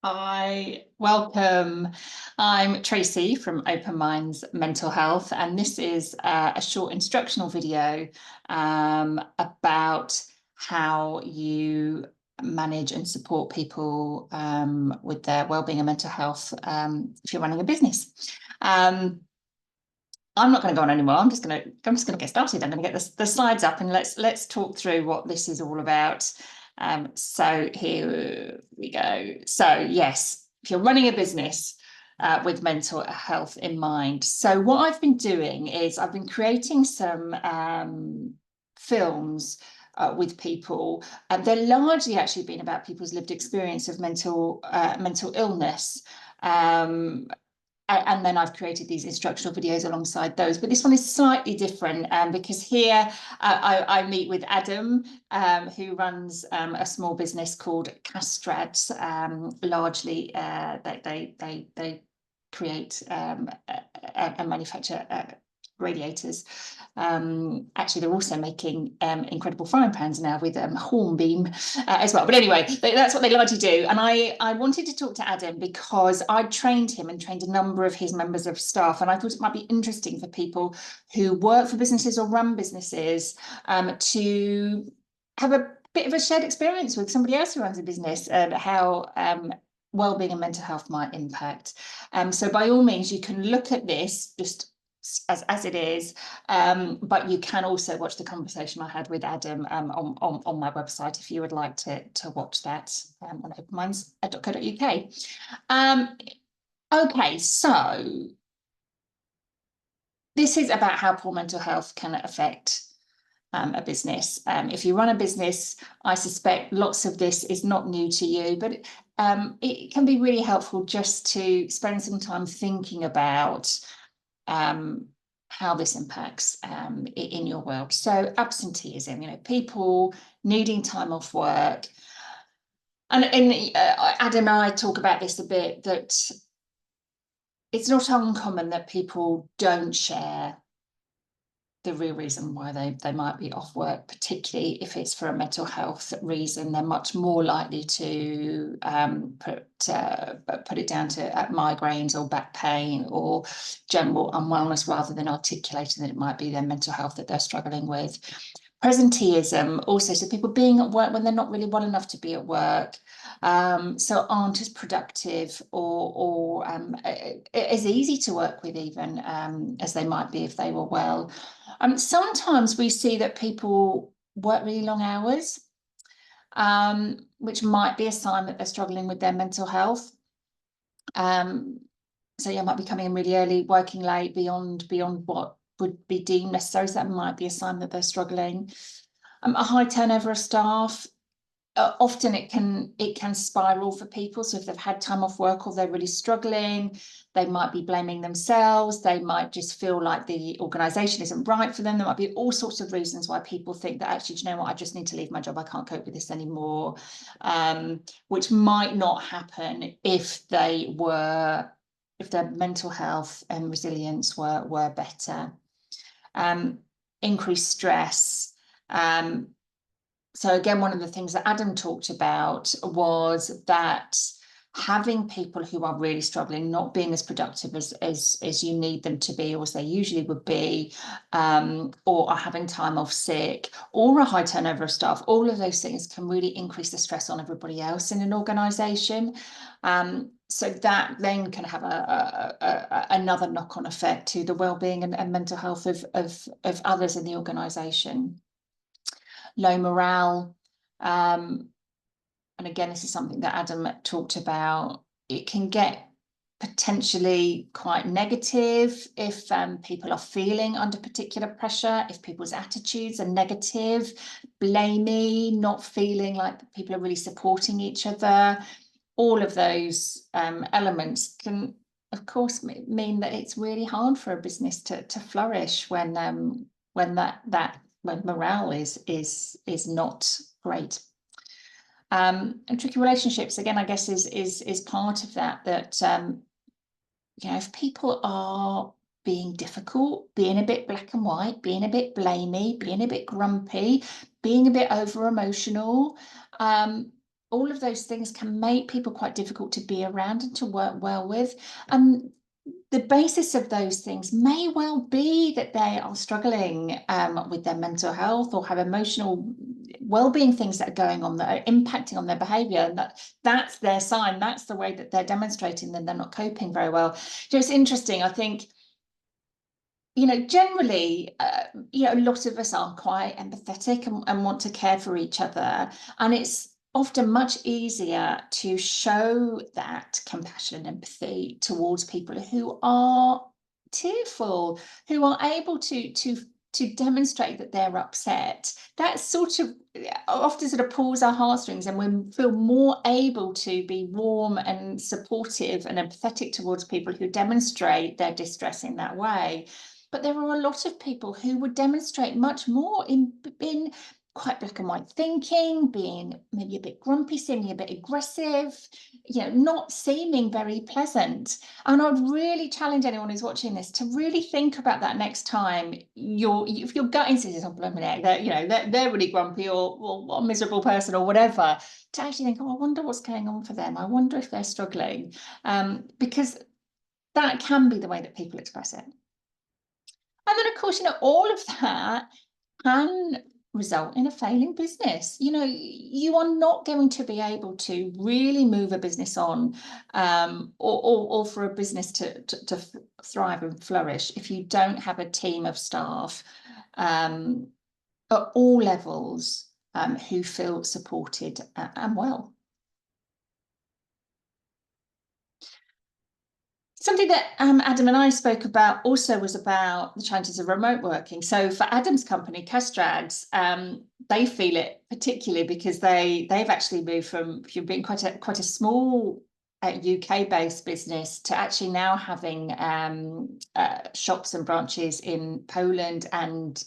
Welcome. I'm Tracy from Open Minds Mental Health, and this is a short instructional video about how you manage and support people with their wellbeing and mental health if you're running a business. I'm not going to go on anymore. I'm just going to get started. I'm going to get the slides up and let's talk through what this is all about. So here we go. So yes, if you're running a business with mental health in mind. So what I've been doing is I've been creating some films with people, and they're largely actually been about people's lived experience of mental illness. And then I've created these instructional videos alongside those. But this one is slightly different because here I meet with Adam, who runs a small business called Castrads. Largely, they create and manufacture radiators. Actually, they're also making incredible frying pans now with hornbeam as well. But anyway, that's what they largely do. And I wanted to talk to Adam because I trained him and trained a number of his members of staff. And I thought it might be interesting for people who work for businesses or run businesses to have a bit of a shared experience with somebody else who runs a business and how wellbeing and mental health might impact. So by all means, you can look at this just as it is, but you can also watch the conversation I had with Adam on my website if you would like to watch that on openminds.co.uk. Okay, so this is about how poor mental health can affect a business. If you run a business, I suspect lots of this is not new to you, but it can be really helpful just to spend some time thinking about how this impacts in your world. So absenteeism, people needing time off work. And Adam and I talk about this a bit, that it's not uncommon that people don't share the real reason why they might be off work, particularly if it's for a mental health reason. They're much more likely to put it down to migraines or back pain or general unwellness, rather than articulating that it might be their mental health that they're struggling with. Presenteeism also, so people being at work when they're not really well enough to be at work, so aren't as productive or as easy to work with even as they might be if they were well. Sometimes we see that people work really long hours, which might be a sign that they're struggling with their mental health. So yeah, might be coming in really early, working late, beyond what would be deemed necessary. So that might be a sign that they're struggling. A high turnover of staff. Often it can spiral for people. So if they've had time off work or they're really struggling, they might be blaming themselves. They might just feel like the organisation isn't right for them. There might be all sorts of reasons why people think that actually, do you know what, I just need to leave my job. I can't cope with this anymore, which might not happen if their mental health and resilience were better. Increased stress. So again, one of the things that Adam talked about was that having people who are really struggling, not being as productive as you need them to be, or as they usually would be, or are having time off sick, or a high turnover of staff, all of those things can really increase the stress on everybody else in an organisation. So that then can have another knock-on effect to the well-being and mental health of others in the organisation. Low morale. And again, this is something that Adam talked about. It can get potentially quite negative if people are feeling under particular pressure, if people's attitudes are negative, blamey, not feeling like people are really supporting each other. All of those elements can, of course, mean that it's really hard for a business to flourish when morale is not great. And tricky relationships, again, I guess is part of that if people are being difficult, being a bit black and white, being a bit blamey, being a bit grumpy, being a bit over emotional, all of those things can make people quite difficult to be around and to work well with. And the basis of those things may well be that they are struggling with their mental health or have emotional well-being things that are going on that are impacting on their behaviour, and that's their sign. That's the way that they're demonstrating that they're not coping very well. It's interesting. I think, generally, a lot of us are quite empathetic and want to care for each other, and it's often much easier to show that compassion and empathy towards people who are tearful, who are able to demonstrate that they're upset. That sort of often sort of pulls our heartstrings, and we feel more able to be warm and supportive and empathetic towards people who demonstrate their distress in that way. But there are a lot of people who would demonstrate much more in quite black and white thinking, being maybe a bit grumpy, seeming a bit aggressive, not seeming very pleasant. And I'd really challenge anyone who's watching this to really think about that next time if your gut instinct is on blooming egg, they're really grumpy or a miserable person or whatever, to actually think, oh, I wonder what's going on for them. I wonder if they're struggling, because that can be the way that people express it. And then, of course, all of that can result in a failing business. You are not going to be able to really move a business on, or for a business to thrive and flourish if you don't have a team of staff at all levels who feel supported and well. Something that Adam and I spoke about also was about the challenges of remote working. So for Adam's company, Castrads, they feel it particularly because they've actually moved from being quite a small UK-based business to actually now having shops and branches in Poland and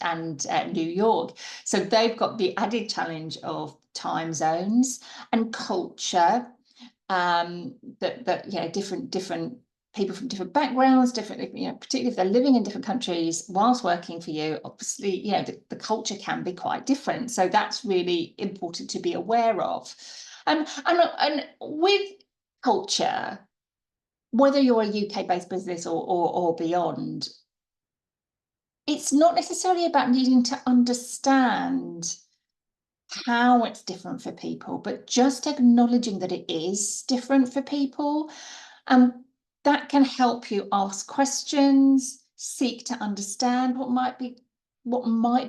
New York. So they've got the added challenge of time zones and culture. Different people from different backgrounds, particularly if they're living in different countries whilst working for you, obviously, the culture can be quite different. So that's really important to be aware of. And with culture, whether you're a UK-based business or beyond, it's not necessarily about needing to understand how it's different for people, but just acknowledging that it is different for people. That can help you ask questions, seek to understand what might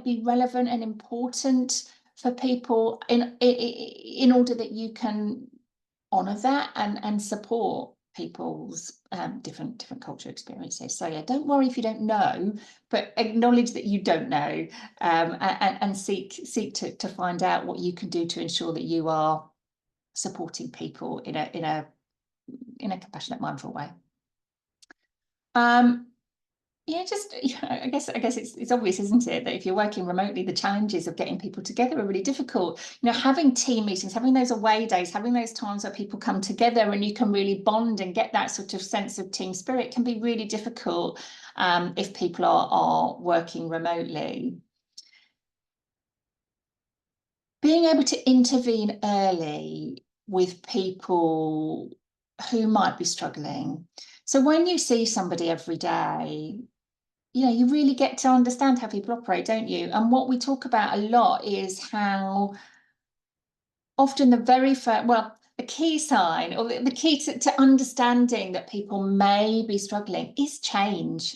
be relevant and important for people in order that you can honour that and support people's different culture experiences. So yeah, don't worry if you don't know, but acknowledge that you don't know, and seek to find out what you can do to ensure that you are supporting people in a compassionate, mindful way. I guess it's obvious, isn't it, that if you're working remotely, the challenges of getting people together are really difficult. Having team meetings, having those away days, having those times where people come together and you can really bond and get that sort of sense of team spirit can be really difficult if people are working remotely. Being able to intervene early with people who might be struggling. So when you see somebody every day, you really get to understand how people operate, don't you? And what we talk about a lot is how often the key sign or the key to understanding that people may be struggling is change.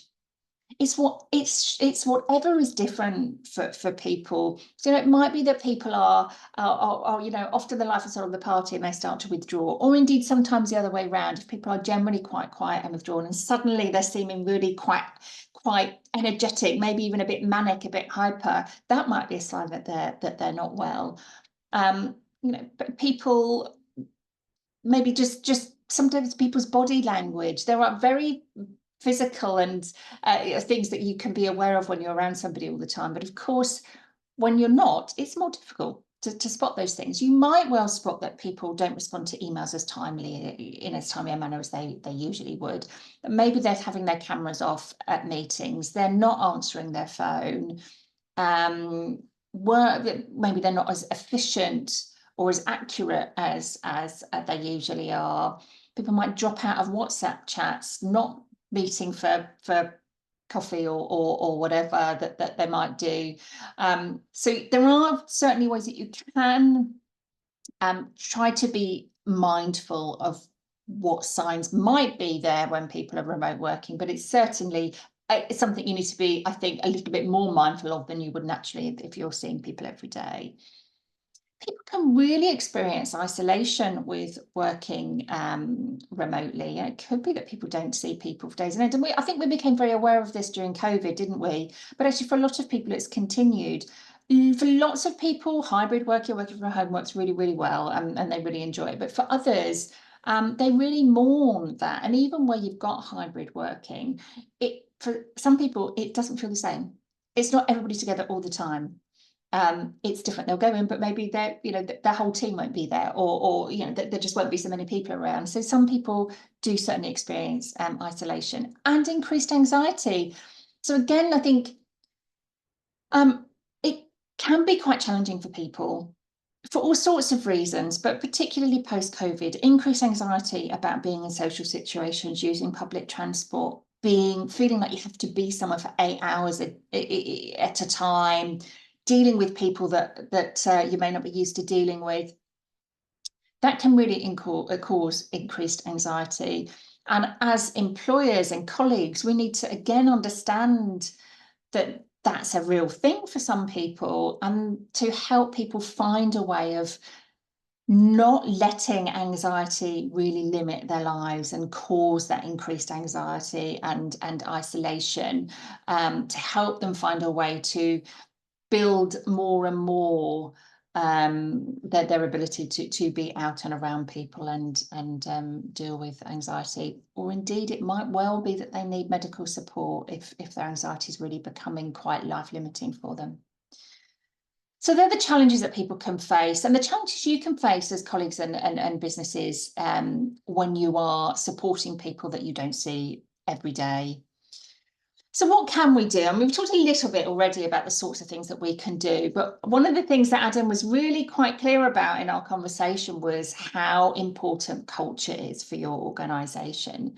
It's whatever is different for people. So it might be that people are often the life is sort of the party and they start to withdraw, or indeed sometimes the other way around. If people are generally quite quiet and withdrawn, and suddenly they're seeming really quite energetic, maybe even a bit manic, a bit hyper, that might be a sign that they're not well. But people maybe just sometimes people's body language. There are very physical and things that you can be aware of when you're around somebody all the time. But of course, when you're not, it's more difficult to spot those things. You might well spot that people don't respond to emails as in as timely a manner as they usually would. But maybe they're having their cameras off at meetings. They're not answering their phone. Maybe they're not as efficient or as accurate as they usually are. People might drop out of WhatsApp chats, not meeting for coffee or whatever that they might do. So there are certainly ways that you can try to be mindful of what signs might be there when people are remote working, but it's certainly it's something you need to be, I think, a little bit more mindful of than you would naturally if you're seeing people every day. People can really experience isolation with working remotely. It could be that people don't see people for days on end. And I think we became very aware of this during COVID, didn't we? But actually, for a lot of people, it's continued. For lots of people, hybrid working from home works really, really well, and they really enjoy it. But for others, they really mourn that. And even where you've got hybrid working, for some people, it doesn't feel the same. It's not everybody together all the time. It's different. They'll go in, but maybe their whole team won't be there, or there just won't be so many people around. So some people do certainly experience isolation and increased anxiety. So again, I think it can be quite challenging for people for all sorts of reasons, but particularly post-COVID, increased anxiety about being in social situations, using public transport, feeling like you have to be somewhere for 8 hours at a time, dealing with people that you may not be used to dealing with. That can really cause increased anxiety. And as employers and colleagues, we need to again understand that that's a real thing for some people, and to help people find a way of not letting anxiety really limit their lives and cause that increased anxiety and isolation, to help them find a way to build more and more their ability to be out and around people and deal with anxiety. Or indeed, it might well be that they need medical support if their anxiety is really becoming quite life-limiting for them. So they're the challenges that people can face, and the challenges you can face as colleagues and businesses when you are supporting people that you don't see every day. So what can we do? And we've talked a little bit already about the sorts of things that we can do, but one of the things that Adam was really quite clear about in our conversation was how important culture is for your organisation.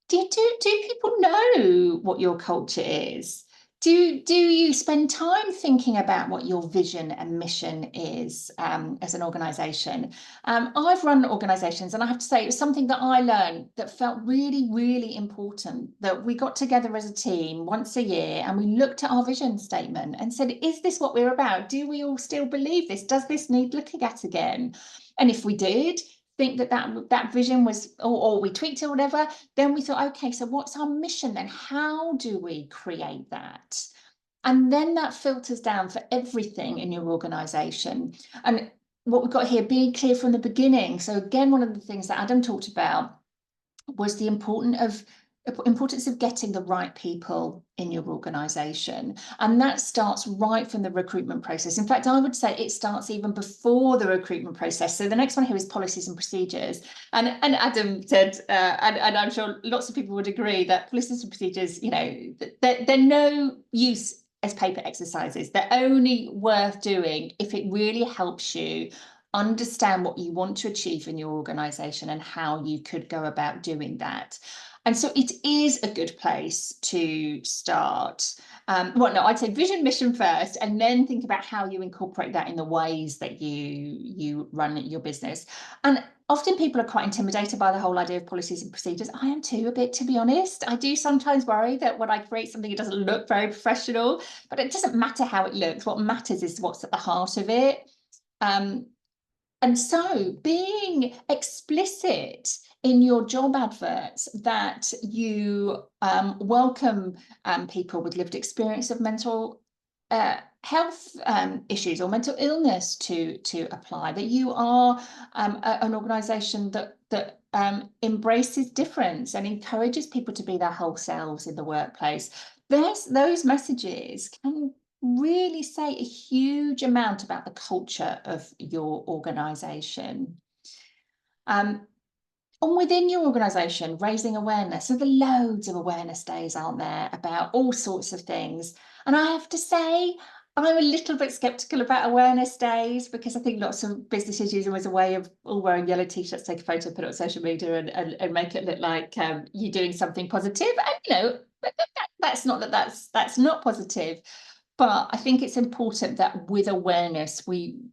Do people know what your culture is? Do you spend time thinking about what your vision and mission is as an organisation? I've run organisations, and I have to say it was something that I learned that felt really, really important, that we got together as a team once a year and we looked at our vision statement and said, is this what we're about? Do we all still believe this? Does this need looking at again? And if we did think that vision was, or we tweaked it or whatever, then we thought, okay, so what's our mission then? How do we create that? And then that filters down for everything in your organisation. And what we've got here, being clear from the beginning. So again, one of the things that Adam talked about was the importance of getting the right people in your organisation. And that starts right from the recruitment process. In fact, I would say it starts even before the recruitment process. So the next one here is policies and procedures. And Adam said, and I'm sure lots of people would agree, that policies and procedures, they're no use as paper exercises. They're only worth doing if it really helps you understand what you want to achieve in your organisation and how you could go about doing that. And so it is a good place to start. I'd say vision, mission first, and then think about how you incorporate that in the ways that you run your business. And often people are quite intimidated by the whole idea of policies and procedures. I am too, a bit, to be honest. I do sometimes worry that when I create something, it doesn't look very professional, but it doesn't matter how it looks. What matters is what's at the heart of it. And so being explicit in your job adverts that you welcome people with lived experience of mental health issues or mental illness to apply, that you are an organisation that embraces difference and encourages people to be their whole selves in the workplace. Those messages can really say a huge amount about the culture of your organisation. And within your organisation, raising awareness. So there are loads of awareness days, aren't there, about all sorts of things. And I have to say, I'm a little bit skeptical about awareness days, because I think lots of businesses use them as a way of all wearing yellow t-shirts, take a photo, put it on social media, and make it look like you're doing something positive. And that's not positive. But I think it's important that with awareness,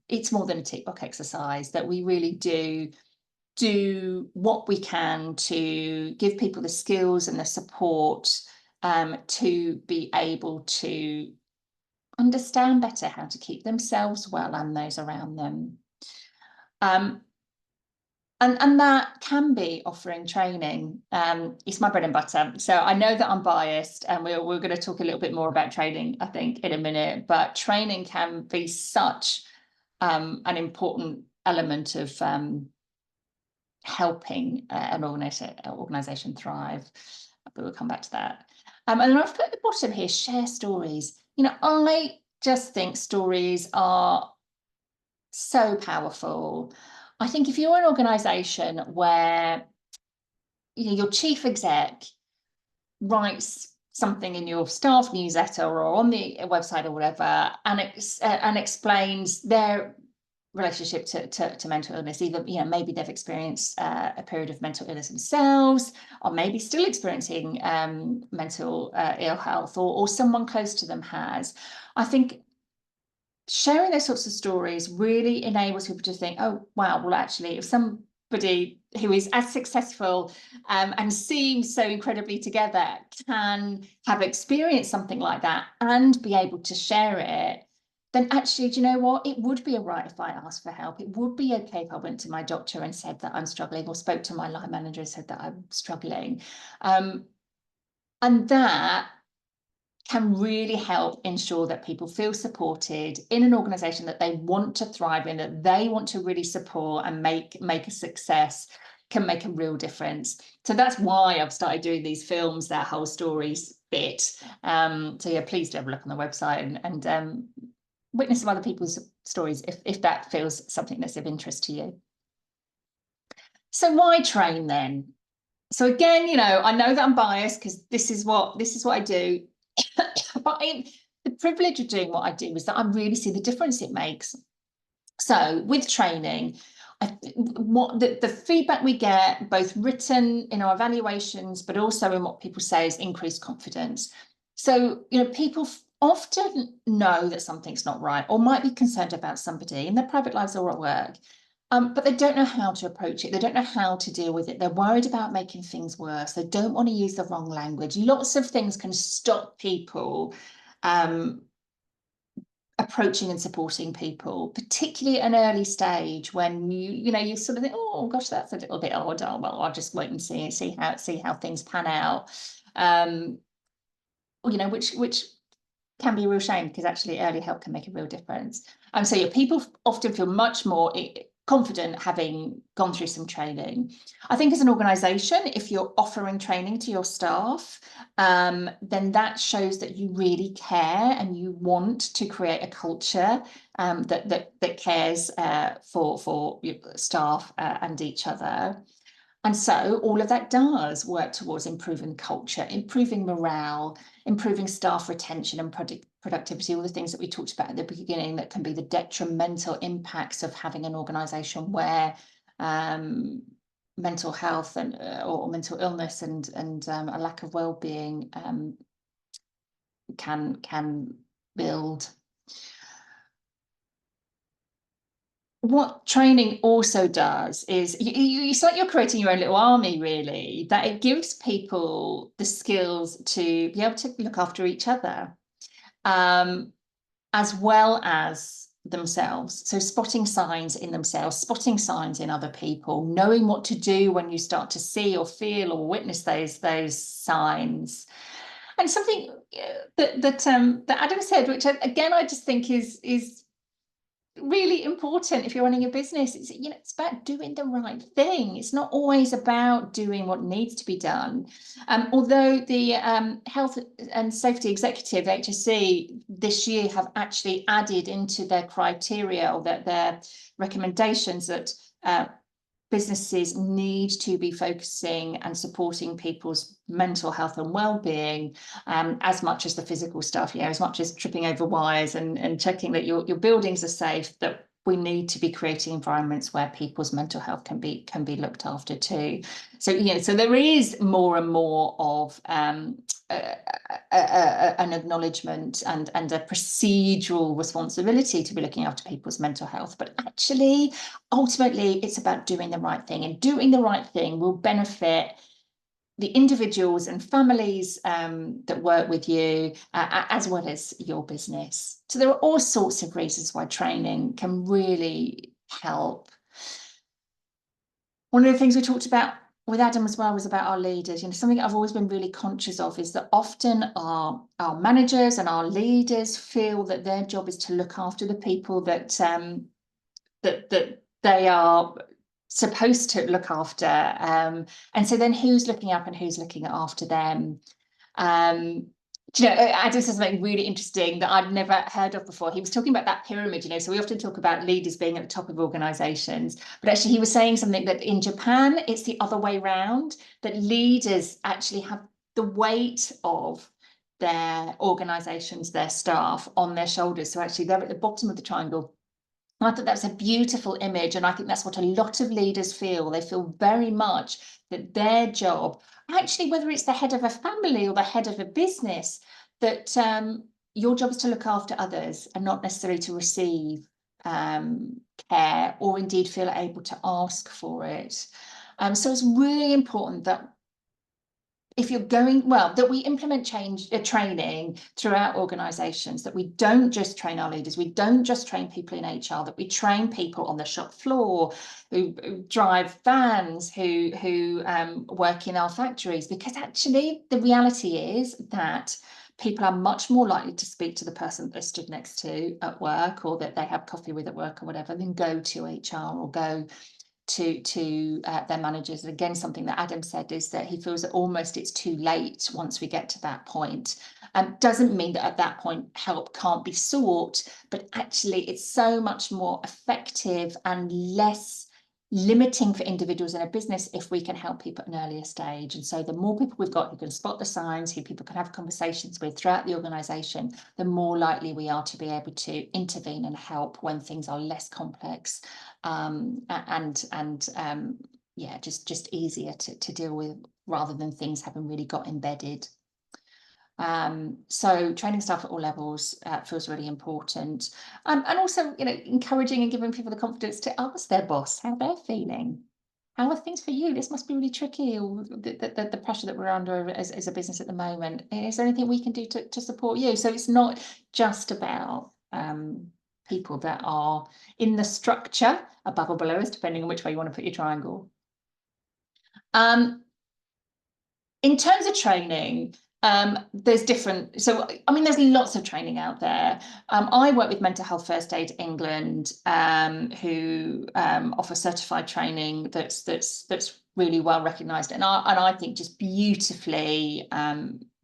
it's more than a tick box exercise, that we really do what we can to give people the skills and the support to be able to understand better how to keep themselves well and those around them. And that can be offering training. It's my bread and butter. So I know that I'm biased, and we're going to talk a little bit more about training, I think, in a minute. But training can be such an important element of helping an organisation thrive. But we'll come back to that. And then I've put at the bottom here, share stories. I just think stories are so powerful. I think if you're an organisation where your chief exec writes something in your staff newsletter or on the website or whatever, and explains their relationship to mental illness, either maybe they've experienced a period of mental illness themselves, or maybe still experiencing mental ill health, or someone close to them has. I think sharing those sorts of stories really enables people to think, oh wow, well actually, if somebody who is as successful and seems so incredibly together can have experienced something like that and be able to share it, then actually, do you know what? It would be all right if I asked for help. It would be okay if I went to my doctor and said that I'm struggling, or spoke to my line manager and said that I'm struggling. And that can really help ensure that people feel supported in an organisation that they want to thrive in, that they want to really support and make a success, can make a real difference. So that's why I've started doing these films, that whole stories bit. So yeah, please do have a look on the website and witness some other people's stories if that feels something that's of interest to you. So why train then? So again, I know that I'm biased because this is what I do. But the privilege of doing what I do is that I really see the difference it makes. So with training, the feedback we get, both written in our evaluations, but also in what people say, is increased confidence. So, people often know that something's not right, or might be concerned about somebody in their private lives or at work. But they don't know how to approach it. They don't know how to deal with it. They're worried about making things worse. They don't want to use the wrong language. Lots of things can stop people approaching and supporting people, particularly at an early stage when you sort of think, oh gosh, that's a little bit odd. Oh, well, I'll just wait and see how things pan out. Which can be a real shame, because actually early help can make a real difference. So yeah, people often feel much more confident having gone through some training. I think as an organisation, if you're offering training to your staff, then that shows that you really care and you want to create a culture that cares for your staff and each other. And so all of that does work towards improving culture, improving morale, improving staff retention and productivity, all the things that we talked about at the beginning that can be the detrimental impacts of having an organisation where mental health or mental illness and a lack of well-being can build. What training also does is it's like you're creating your own little army, really, that it gives people the skills to be able to look after each other, as well as themselves. So spotting signs in themselves, spotting signs in other people, knowing what to do when you start to see or feel or witness those signs. And something that Adam said, which again I just think is really important if you're running a business, it's about doing the right thing. It's not always about doing what needs to be done. Although the health and safety executive, HSE, this year have actually added into their criteria, or their recommendations, that businesses need to be focusing and supporting people's mental health and well-being as much as the physical stuff, as much as tripping over wires and checking that your buildings are safe, that we need to be creating environments where people's mental health can be looked after too. So so there is more and more of an acknowledgement and a procedural responsibility to be looking after people's mental health, but actually ultimately it's about doing the right thing, and doing the right thing will benefit the individuals and families that work with you, as well as your business. So there are all sorts of reasons why training can really help. One of the things we talked about with Adam as well was about our leaders. Something I've always been really conscious of is that often our managers and our leaders feel that their job is to look after the people that that they are supposed to look after, and so then who's looking up and who's looking after them? Adam said something really interesting that I'd never heard of before. He was talking about that pyramid, so we often talk about leaders being at the top of organizations, but actually he was saying something that in Japan it's the other way around, that leaders actually have the weight of their organizations, their staff on their shoulders, so actually they're at the bottom of the triangle. And I thought that's a beautiful image, and I think that's what a lot of leaders feel. They feel very much that their job, actually, whether it's the head of a family or the head of a business, that your job is to look after others and not necessarily to receive care or indeed feel able to ask for it. So it's really important that if you're going, that we implement training throughout organizations, that we don't just train our leaders, we don't just train people in HR, that we train people on the shop floor who drive vans, who work in our factories, because actually the reality is that people are much more likely to speak to the person they're stood next to at work, or that they have coffee with at work or whatever, than go to HR or go to their managers. And again, something that Adam said is that he feels that almost it's too late once we get to that point. Doesn't mean that at that point help can't be sought, but actually it's so much more effective and less limiting for individuals in a business if we can help people at an earlier stage. And so the more people we've got who can spot the signs, who people can have conversations with throughout the organisation, the more likely we are to be able to intervene and help when things are less complex, just easier to deal with, rather than things having really got embedded. So training staff at all levels feels really important, and also encouraging and giving people the confidence to ask their boss how they're feeling. How are things for you? This must be really tricky, or the pressure that we're under as a business at the moment. Is there anything we can do to support you? So it's not just about people that are in the structure above or below us, depending on which way you want to put your triangle. In terms of training, there's different, so I mean there's lots of training out there. I work with Mental Health First Aid England, who offer certified training that's really well recognised, and I think just beautifully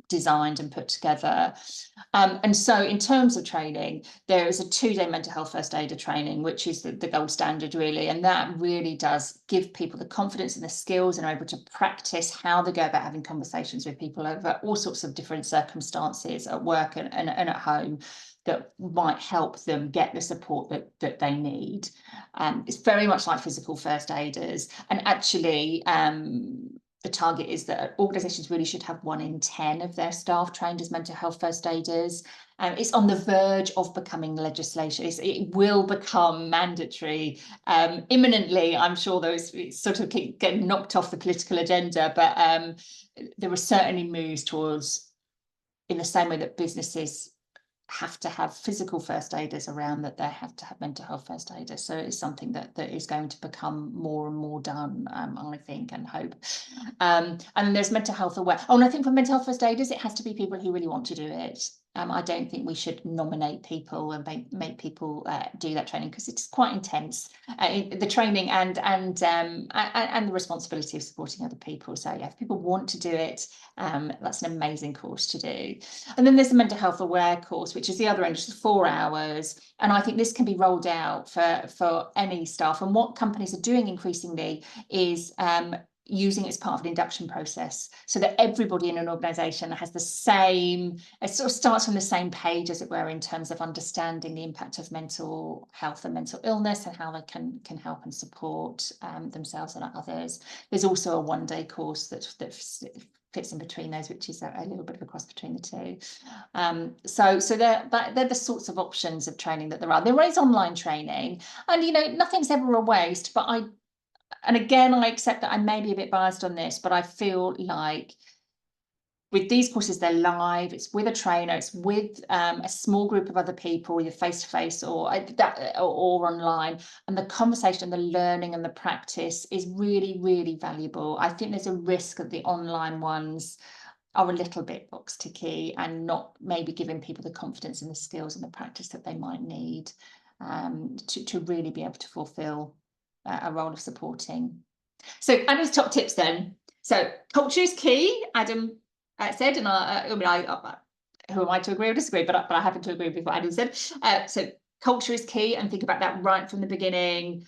designed and put together. And so in terms of training, there is a 2-day mental health first aider training, which is the gold standard really, and that really does give people the confidence and the skills and are able to practice how they go about having conversations with people over all sorts of different circumstances at work and at home, that might help them get the support that they need. It's very much like physical first aiders, and actually the target is that organisations really should have 1 in 10 of their staff trained as mental health first aiders. It's on the verge of becoming legislation. It will become mandatory imminently. I'm sure those sort of keep getting knocked off the political agenda, but there are certainly moves towards, in the same way that businesses have to have physical first aiders around, that they have to have mental health first aiders. So it's something that is going to become more and more done, I think and hope. And there's mental health aware. Oh, and I think for mental health first aiders, it has to be people who really want to do it. I don't think we should nominate people and make people do that training, because it's quite intense, the training and the responsibility of supporting other people. So yeah, if people want to do it, that's an amazing course to do. And then there's the mental health aware course, which is the other end, which is 4 hours. And I think this can be rolled out for any staff. And what companies are doing increasingly is using it as part of an induction process, so that everybody in an organisation has the same, it sort of starts from the same page, as it were, in terms of understanding the impact of mental health and mental illness, and how they can help and support themselves and others. There's also a 1-day course that fits in between those, which is a little bit of a cross between the two. So they're the sorts of options of training that there are. There is online training, and you know, nothing's ever a waste, but and again, I accept that I may be a bit biased on this, but I feel like with these courses, they're live, it's with a trainer, it's with a small group of other people, either face-to-face or online, and the conversation and the learning and the practice is really, really valuable. I think there's a risk that the online ones are a little bit box ticky and not maybe giving people the confidence and the skills and the practice that they might need to really be able to fulfill a role of supporting. So Adam's top tips then. So culture is key, Adam said, and who am I to agree or disagree, but I happen to agree with what Adam said. So culture is key, and think about that right from the beginning.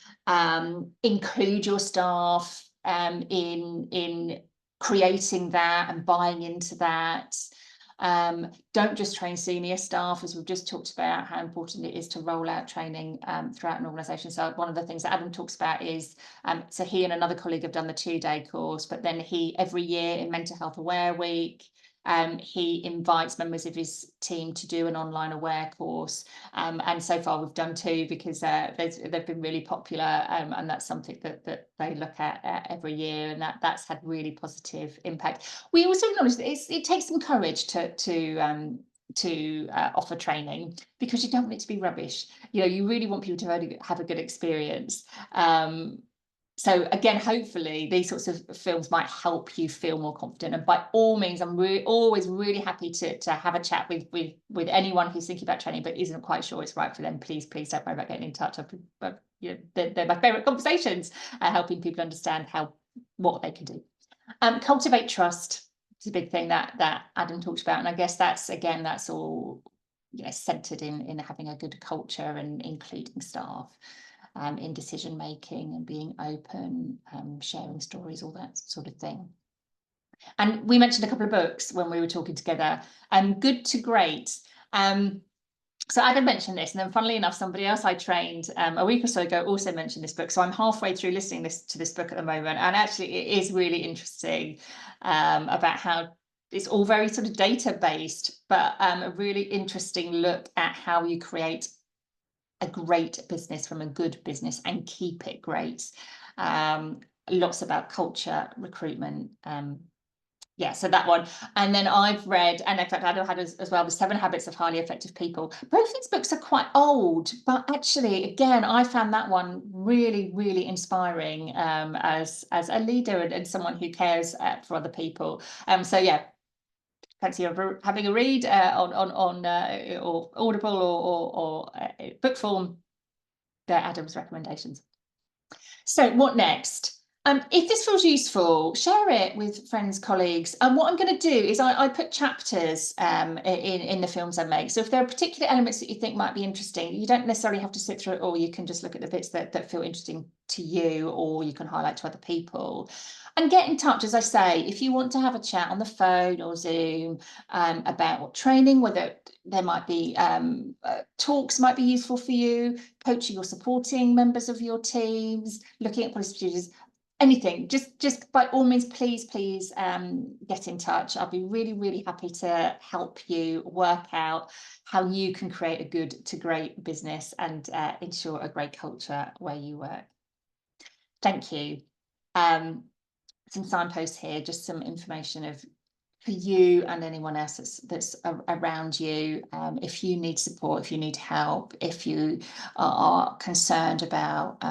Include your staff in creating that and buying into that. Don't just train senior staff, as we've just talked about how important it is to roll out training throughout an organisation. So one of the things that Adam talks about is, so he and another colleague have done the 2-day course, but then he, every year in Mental Health Aware Week, he invites members of his team to do an online aware course, and so far we've done 2, because they've been really popular, and that's something that they look at every year, and that's had really positive impact. We also acknowledge that it takes some courage to offer training, because you don't want it to be rubbish. You know, you really want people to have a good experience. So again, hopefully these sorts of films might help you feel more confident. And by all means, I'm always really happy to have a chat with anyone who's thinking about training but isn't quite sure it's right for them. Please don't worry about getting in touch. You know, they're my favourite conversations, helping people understand what they can do. Cultivate trust is a big thing that Adam talked about, and I guess that's all, you know, centred in having a good culture and including staff in decision making and being open, sharing stories, all that sort of thing. And we mentioned a couple of books when we were talking together. Good to Great. So Adam mentioned this, and then funnily enough, somebody else I trained a week or so ago also mentioned this book. So I'm halfway through listening to this book at the moment, and actually it is really interesting about how it's all very sort of data based, but a really interesting look at how you create a great business from a good business and keep it great. Lots about culture, recruitment. Yeah, so that one. And then I've read, and in fact, Adam had as well, The 7 Habits of Highly Effective People. Both these books are quite old, but actually, again, I found that one really, really inspiring as a leader and someone who cares for other people. So yeah, fancy having a read on or Audible or book form, they're Adam's recommendations. So what next? If this feels useful, share it with friends, colleagues. And what I'm going to do is I put chapters in the films I make. So if there are particular elements that you think might be interesting, you don't necessarily have to sit through it all. You can just look at the bits that feel interesting to you, or you can highlight to other people. And get in touch, as I say, if you want to have a chat on the phone or Zoom about what training, whether there might be talks might be useful for you, coaching or supporting members of your teams, looking at policy procedures, anything, just by all means, please get in touch. I'll be really, really happy to help you work out how you can create a good to great business and ensure a great culture where you work. Thank you. Some signposts here, just some information of for you and anyone else that's around you. If you need support, if you need help, if you are concerned about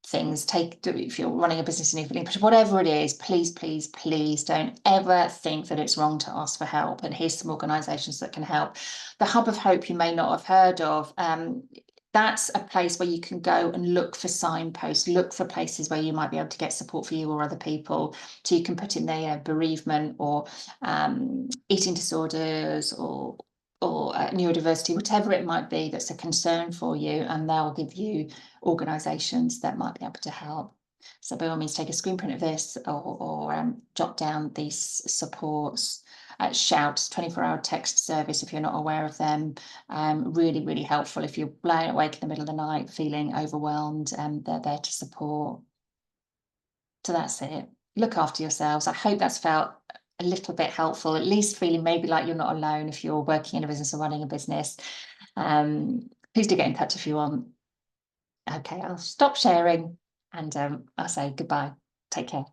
things, if you're running a business and you're feeling, whatever it is, please, please, please don't ever think that it's wrong to ask for help. And here's some organisations that can help. The Hub of Hope you may not have heard of. That's a place where you can go and look for signposts, look for places where you might be able to get support for you or other people. So you can put in there, bereavement or eating disorders or neurodiversity, whatever it might be that's a concern for you, and they'll give you organisations that might be able to help. So by all means, take a screen print of this or jot down these supports. Shout 24-hour text service if you're not aware of them. Really, really helpful if you're lying awake in the middle of the night feeling overwhelmed, and they're there to support. So that's it. Look after yourselves. I hope that's felt a little bit helpful, at least feeling maybe like you're not alone if you're working in a business or running a business. Please do get in touch if you want. Okay, I'll stop sharing and I'll say goodbye. Take care.